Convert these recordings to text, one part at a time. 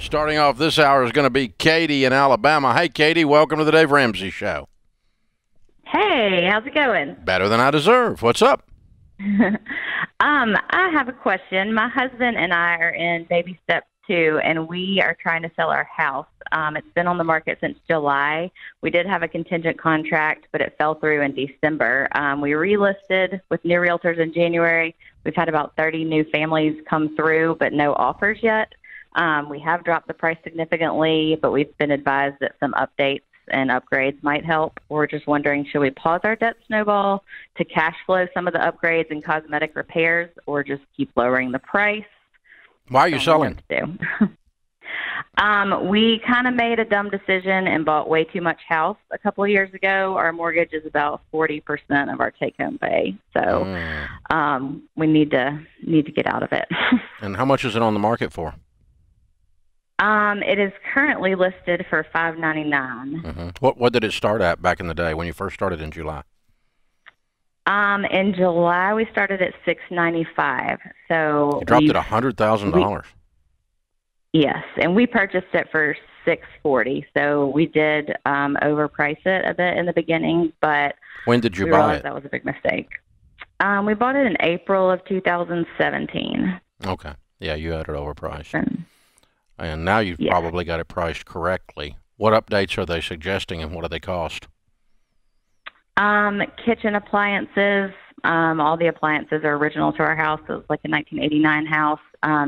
Starting off this hour is going to be Katie in Alabama. Hey, Katie, welcome to the Dave Ramsey Show. Hey, how's it going? Better than I deserve. What's up? I have a question. My husband and I are in baby step 2, and we are trying to sell our house. It's been on the market since July. We did have a contingent contract, but it fell through in December. We relisted with new realtors in January. We've had about 30 new families come through, but no offers yet. We have dropped the price significantly, but we've been advised that some updates and upgrades might help. We're just wondering, should we pause our debt snowball to cash flow some of the upgrades and cosmetic repairs, or just keep lowering the price? Why are you selling? We kind of made a dumb decision and bought way too much house a couple of years ago. Our mortgage is about 40% of our take-home pay, so we need to get out of it. And how much is it on the market for? It is currently listed for $599. Mm-hmm. What did it start at back in the day when you first started in July? In July we started at $695. So you dropped it $100,000. Yes, and we purchased it for $640. So we did overprice it a bit in the beginning, but when did you we buy realized it? That was a big mistake. We bought it in April of 2017. Okay, yeah, you had it overpriced. And now you've probably got it priced correctly. What updates are they suggesting, and what do they cost? Kitchen appliances. All the appliances are original to our house. It was like a 1989 house.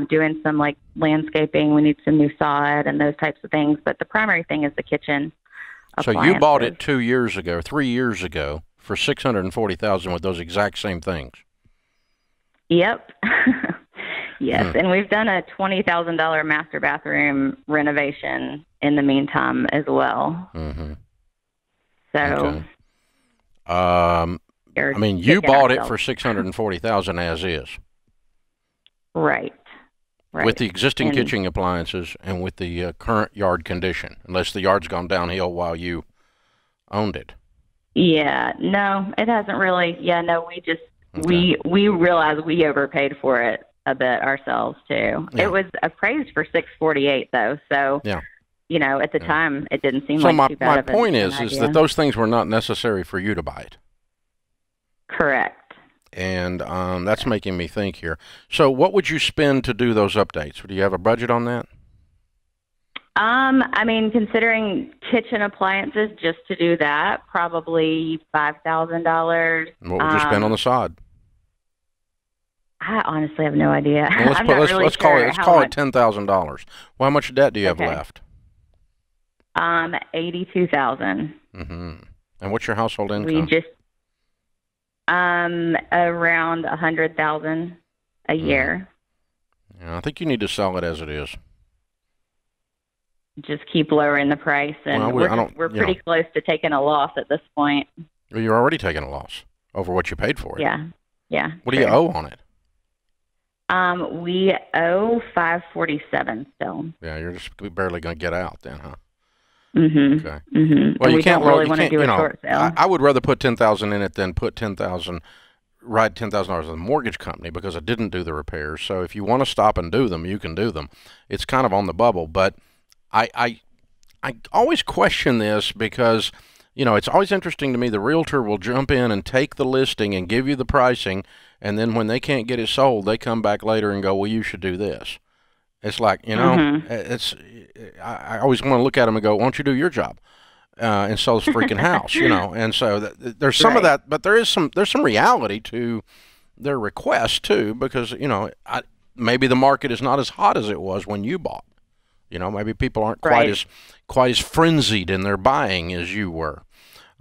Doing some like landscaping. We need some new sod and those types of things. But the primary thing is the kitchen appliances. So you bought it 2 years ago, 3 years ago, for $640,000 with those exact same things. Yep. Yes, and we've done a $20,000 master bathroom renovation in the meantime as well. Mm-hmm. So, I mean, you bought it for $640,000 as is, right? With the existing kitchen appliances and with the current yard condition, unless the yard's gone downhill while you owned it. Yeah, no, it hasn't really. Yeah, no, we just we realized we overpaid for it a bit ourselves too. Yeah. It was appraised for $648 though, so you know, at the time it didn't seem like too bad of an idea. So my point is that those things were not necessary for you to buy it. Correct. And that's making me think here. So what would you spend to do those updates? Do you have a budget on that? I mean, considering kitchen appliances, just to do that, probably $5,000. What would you spend on the sod? I honestly have no idea. Well, let's call it $10,000. Well, how much debt do you have left? $82,000. Mm-hmm. And what's your household income? We just around $100,000 a year. Yeah, I think you need to sell it as it is. Just keep lowering the price, and we're pretty close to taking a loss at this point. Well, you're already taking a loss over what you paid for it. Yeah. What do you owe on it? We owe $547 still. Yeah, you're just barely going to get out then, huh? Mm-hmm. Okay. Mm-hmm. Well, you can't really want to do a short sale. I would rather put $10,000 in it than put write $10,000 to the mortgage company, because I didn't do the repairs. So if you want to stop and do them, you can do them. It's kind of on the bubble, but I always question this because, you know, it's always interesting to me. The realtor will jump in and take the listing and give you the pricing, and then when they can't get it sold, they come back later and go, well, you should do this. It's like, you know, I always want to look at them and go, why don't you do your job and sell this freaking house, you know? And so there's some of that, but there's some reality to their request too, because, you know, maybe the market is not as hot as it was when you bought. You know, maybe people aren't quite as frenzied in their buying as you were.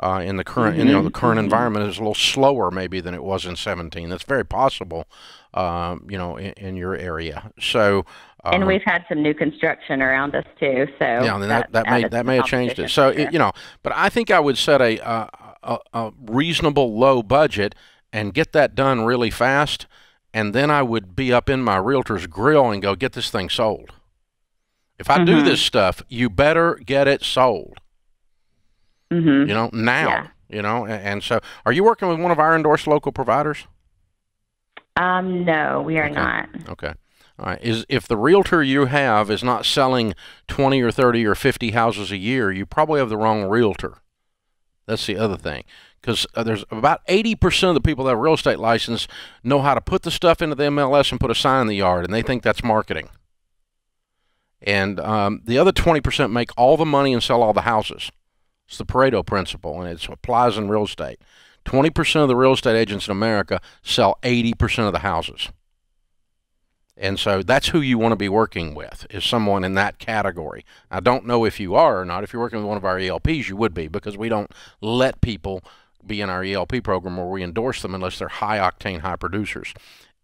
In the current, you know, the current environment is a little slower maybe than it was in 17. That's very possible, you know, in your area. So, and we've had some new construction around us too. So yeah, that may have changed it. So you know, but I think I would set a reasonable low budget and get that done really fast, and then I would be up in my realtor's grill and go, get this thing sold. If I do this stuff, you better get it sold. You know, now, you know, and so are you working with one of our endorsed local providers? No, we are not. Okay. All right. Is if the realtor you have is not selling 20 or 30 or 50 houses a year, you probably have the wrong realtor. That's the other thing. Because there's about 80% of the people that have a real estate license know how to put the stuff into the MLS and put a sign in the yard, and they think that's marketing. And the other 20% make all the money and sell all the houses. It's the Pareto principle, and it applies in real estate. 20% of the real estate agents in America sell 80% of the houses. And so that's who you want to be working with, is someone in that category. I don't know if you are or not. If you're working with one of our ELPs, you would be, because we don't let people be in our ELP program where we endorse them unless they're high-octane, high producers.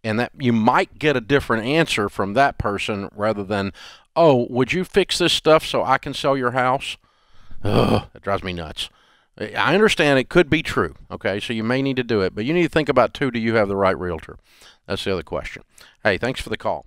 And that you might get a different answer from that person rather than, oh, would you fix this stuff so I can sell your house? Ugh, it drives me nuts. I understand it could be true, okay, so you may need to do it, but you need to think about, too, do you have the right realtor? That's the other question. Hey, thanks for the call.